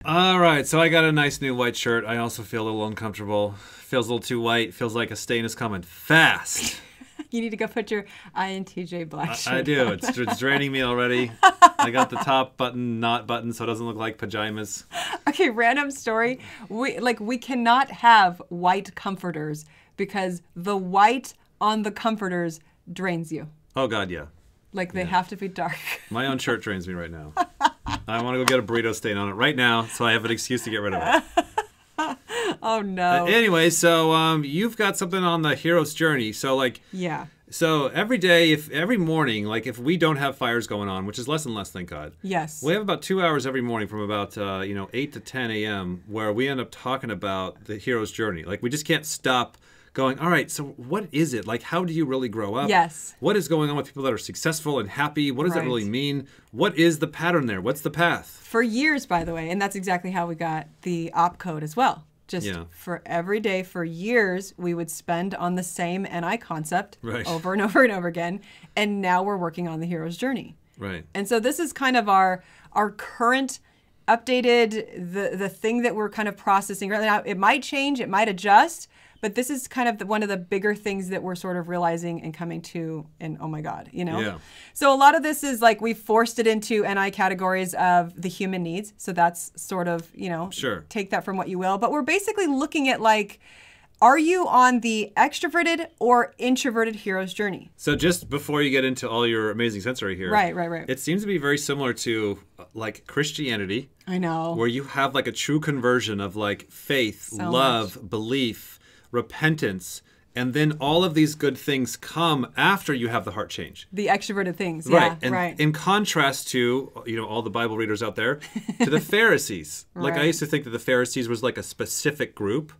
All right, so I got a nice new white shirt. I also feel a little uncomfortable. Feels a little too white. Feels like a stain is coming fast. You need to go put your INTJ black shirt I do. on. It's draining me already. I got the top button not buttoned so it doesn't look like pajamas. Okay, random story. We cannot have white comforters because the white on the comforters drains you. Oh, God, yeah. Like they have to be dark. My own shirt drains me right now. I want to go get a burrito stain on it right now so I have an excuse to get rid of it. Oh, no. Anyway, so you've got something on the hero's journey. So, Yeah. So every day, every morning, if we don't have fires going on, which is less and less, thank God. Yes. We have about 2 hours every morning from about 8 to 10 a.m. where we end up talking about the hero's journey. We just can't stop going, all right, so what is it? How do you really grow up? Yes. What is going on with people that are successful and happy? What does that really mean? What is the pattern there? What's the path? For years, by the way, and that's exactly how we got the op code as well. Just for every day, for years, we would spend on the same NI concept over and over and over again. And now we're working on the hero's journey. Right. And so this is kind of our current updated, the thing that we're kind of processing right now. It might change, it might adjust, but this is kind of one of the bigger things that we're sort of realizing and coming to, and oh my God, Yeah. So a lot of this is we forced it into NI categories of the human needs. So that's sort of, Sure. take that from what you will. But we're basically looking at are you on the extroverted or introverted hero's journey? So just before you get into all your amazing sensory here. Right. It seems to be very similar to Christianity. I know. Where you have a true conversion of faith, love, belief, repentance, and then all of these good things come after you have the heart change. The extroverted things, right. Yeah, And in contrast to, all the Bible readers out there, to the Pharisees. I used to think that the Pharisees was a specific group,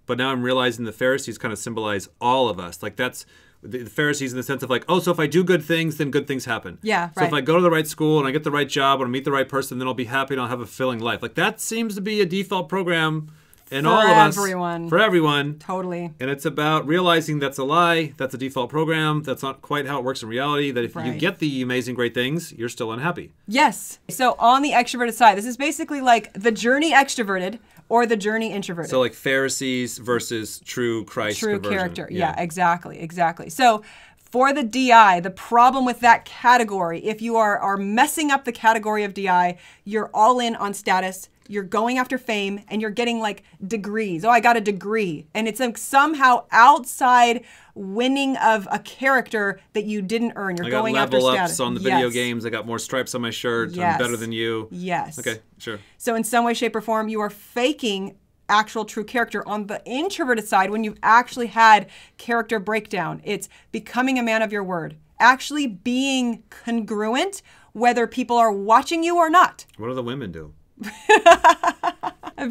but now I'm realizing the Pharisees kind of symbolize all of us. That's the Pharisees in the sense of so if I do good things, then good things happen. Yeah, So if I go to the right school and I get the right job and I meet the right person, then I'll be happy and I'll have a fulfilling life. that seems to be a default program in all of us. For everyone. Totally. And it's about realizing that's a lie, that's a default program, that's not quite how it works in reality, that if you get the amazing great things, you're still unhappy. Yes. So on the extroverted side, this is basically the journey extroverted or the journey introverted. So Pharisees versus true Christ True conversion. character. Yeah, exactly. So for the DI, the problem with that category, if you are messing up the category of DI, you're all in on status, you're going after fame, and you're getting degrees. Oh, I got a degree. And it's somehow outside winning of a character that you didn't earn. You're going after status. I got level ups on the video games. I got more stripes on my shirt. Yes. I'm better than you. Yes. Okay, sure. So in some way, shape, or form, you are faking actual true character. On the introverted side, when you've actually had character breakdown, it's becoming a man of your word, actually being congruent, whether people are watching you or not. What do the women do?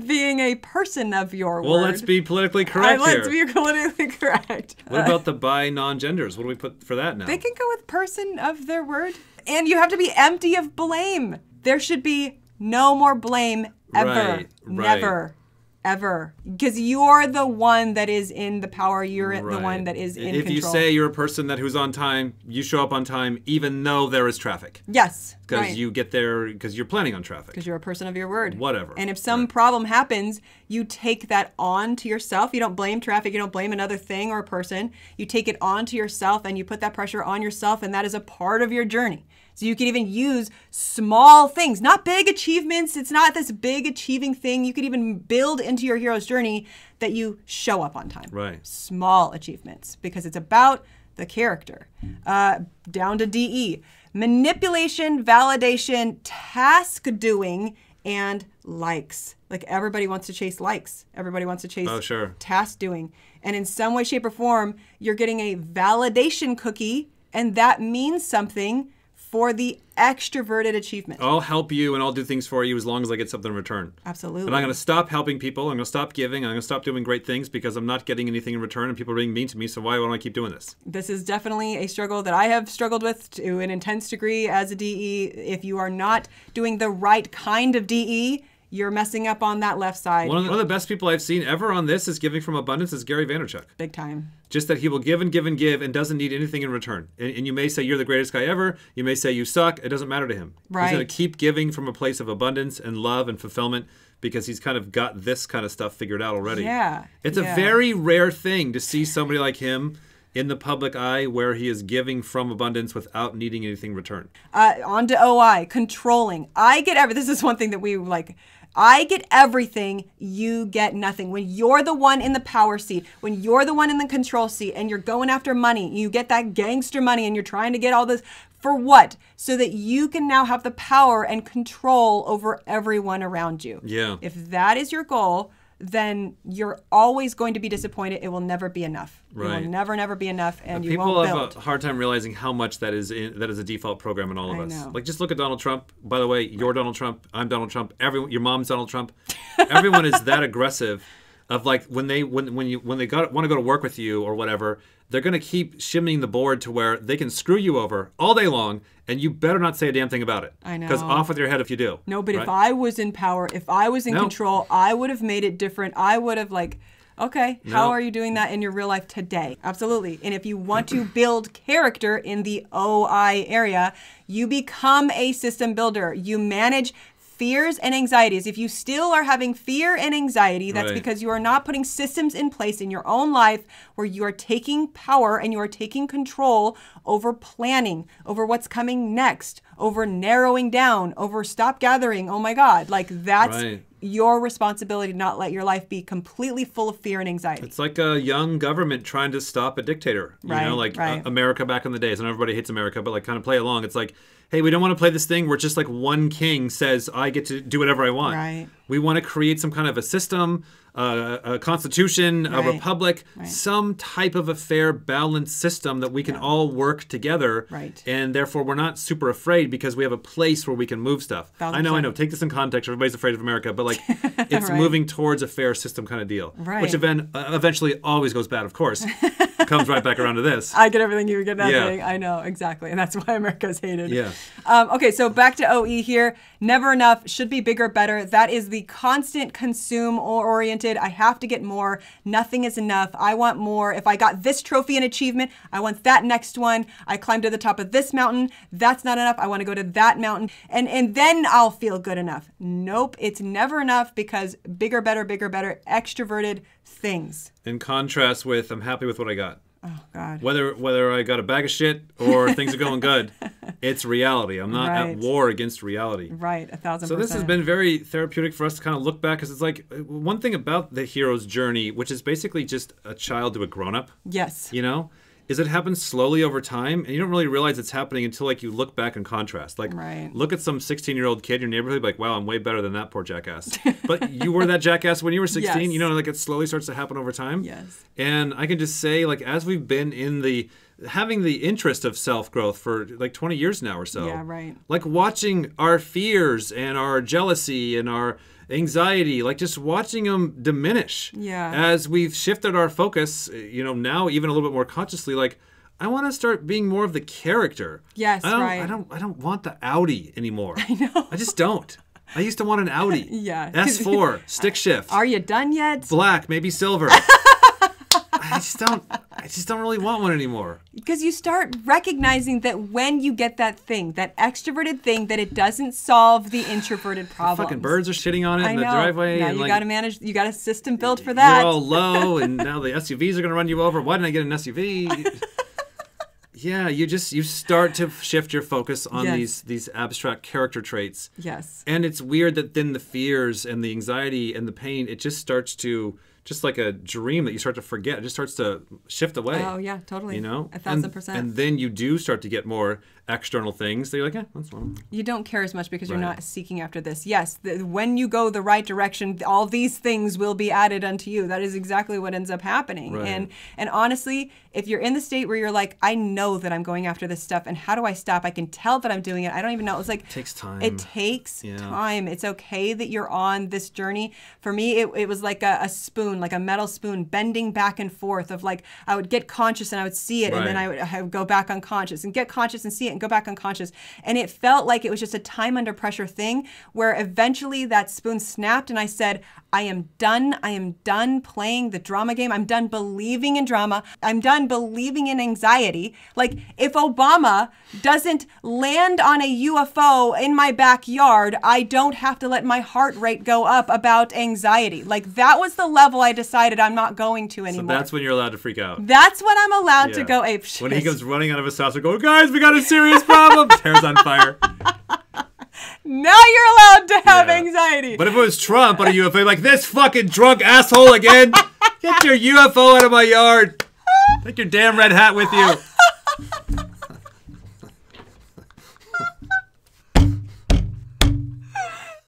Being a person of your word. Well, let's be politically correct here. Let's be politically correct. What about the bi non-genders? What do we put for that now? They can go with person of their word. And you have to be empty of blame. There should be no more blame ever. Right. Never. Ever. Because you're the one that is in the power. You're the one that is in control. If you say you're a person who's on time, you show up on time even though there is traffic. Yes. Because you get there because you're planning on traffic. Because you're a person of your word. Whatever. And if some problem happens, you take that on to yourself. You don't blame traffic. You don't blame another thing or a person. You take it on to yourself and you put that pressure on yourself, and that is a part of your journey. So you can even use small things, not big achievements. It's not this big achieving thing. You could even build into your hero's journey that you show up on time. Right. Small achievements, because it's about the character. Down to DE. Manipulation, validation, task doing, and likes. Everybody wants to chase likes. Everybody wants to chase task doing. And in some way, shape, or form, you're getting a validation cookie, and that means something for the extroverted achievement. I'll help you and I'll do things for you as long as I get something in return. Absolutely. And I'm going to stop helping people. I'm going to stop giving. I'm going to stop doing great things because I'm not getting anything in return and people are being mean to me. So why don't I keep doing this? This is definitely a struggle that I have struggled with to an intense degree as a DE. If you are not doing the right kind of DE, you're messing up on that left side. One of the best people I've seen ever on this is Giving from Abundance is Gary Vaynerchuk. Big time. Just that he will give and give and give and doesn't need anything in return. And you may say you're the greatest guy ever. You may say you suck. It doesn't matter to him. Right. He's going to keep giving from a place of abundance and love and fulfillment because he's kind of got this kind of stuff figured out already. Yeah. It's a very rare thing to see somebody like him in the public eye where he is giving from abundance without needing anything in return. On to OI, controlling. This is one thing that we like. I get everything, you get nothing. When you're the one in the power seat, when you're the one in the control seat and you're going after money, you get that gangster money and you're trying to get all this for what? So that you can now have the power and control over everyone around you. Yeah. If that is your goal, then you're always going to be disappointed. It will never be enough. Right. It will never be enough, and you people won't have build. a hard time realizing how much that is a default program in all of I us. know. Like, just look at Donald Trump. By the way, you're Donald Trump. I'm Donald Trump. Your mom's Donald Trump. Everyone is that aggressive. Of like when they want to go to work with you or whatever, they're gonna keep shimmying the board to where they can screw you over all day long, and you better not say a damn thing about it. I know. Because off with your head if you do. No, but right? if I was in power, if I was in control, I would have made it different. I would have okay, how are you doing that in your real life today? Absolutely. And if you want to build character in the OI area, you become a system builder. You manage fears and anxieties. If you still are having fear and anxiety, that's because you are not putting systems in place in your own life where you are taking power and you are taking control over planning, over what's coming next, over narrowing down, over stop gathering. Oh my God. That's your responsibility to not let your life be completely full of fear and anxiety. It's like a young government trying to stop a dictator. You know, like America back in the days. And everybody hates America, but kind of play along. It's like, hey, we don't want to play this thing where just one king says, I get to do whatever I want. Right. We want to create some kind of a system, a constitution, a republic, some type of a fair, balanced system that we can all work together. Right. And therefore, we're not super afraid because we have a place where we can move stuff. 1,000%. I know. Take this in context. Everybody's afraid of America, but it's moving towards a fair system kind of deal. Right. Which eventually always goes bad, of course. Comes right back around to this. I get everything, you get nothing. Yeah. I know, exactly. And that's why America's hated. Yeah. Okay, so back to OE here. Never enough, should be bigger, better. That is the constant consume oriented. I have to get more. Nothing is enough. I want more. If I got this trophy and achievement, I want that next one. I climbed to the top of this mountain. That's not enough. I want to go to that mountain. And then I'll feel good enough. Nope, it's never enough because bigger, better, extroverted things. In contrast with, I'm happy with what I got. Oh, God. Whether I got a bag of shit or things are going good, it's reality. I'm not at war against reality. Right, 1,000%. So this has been very therapeutic for us to kind of look back, because it's like one thing about the hero's journey, which is basically just a child to a grown-up. Yes. You know? Is it happens slowly over time, and you don't really realize it's happening until you look back and contrast. Look at some 16-year-old kid in your neighborhood, wow, I'm way better than that poor jackass. But you were that jackass when you were 16. Yes. You know, it slowly starts to happen over time. Yes. And I can just say, as we've been in having the interest of self-growth for 20 years now or so. Yeah, right. Watching our fears and our jealousy and our anxiety, just watching them diminish as we've shifted our focus, now even a little bit more consciously, I want to start being more of the character. Yes, I don't want the Audi anymore. I know. I just don't. I used to want an Audi. Yeah. S4, stick shift. Are you done yet? Black, maybe silver. I just don't really want one anymore. Because you start recognizing that when you get that thing, that extroverted thing, that it doesn't solve the introverted problems. The fucking birds are shitting on it in the driveway. Now and you got to manage. You got a system built for that. You're all low, and now the SUVs are going to run you over. Why didn't I get an SUV? Yeah, you start to shift your focus on these abstract character traits. Yes. And it's weird that then the fears and the anxiety and the pain, it just starts to, just like a dream that you start to forget, it just starts to shift away. Oh, yeah, totally. 1,000%. And then you do start to get more external things that you're like, that's fine. You don't care as much because you're not seeking after this. Yes, when you go the right direction, all these things will be added unto you. That is exactly what ends up happening. Right. And honestly, if you're in the state where you're like, I know that I'm going after this stuff, and how do I stop? I can tell that I'm doing it. I don't even know. It's like, it takes time. It takes time. It's okay that you're on this journey. For me, it was like a spoon, like a metal spoon, bending back and forth of I would get conscious and I would see it, and then I would go back unconscious and get conscious and see it and go back unconscious. And it felt like it was just a time under pressure thing where eventually that spoon snapped and I said, I am done. I am done playing the drama game. I'm done believing in drama. I'm done believing in anxiety. Like, if Obama doesn't land on a UFO in my backyard, I don't have to let my heart rate go up about anxiety. Like, that was the level I decided I'm not going to anymore. So that's when you're allowed to freak out. That's when I'm allowed to go ape shit. When he comes running out of his house and go, guys, we got a serious problem. Hair's on fire. Now you're allowed to have anxiety. But if it was Trump on a UFO, like, this fucking drunk asshole again, get your UFO out of my yard. Take your damn red hat with you.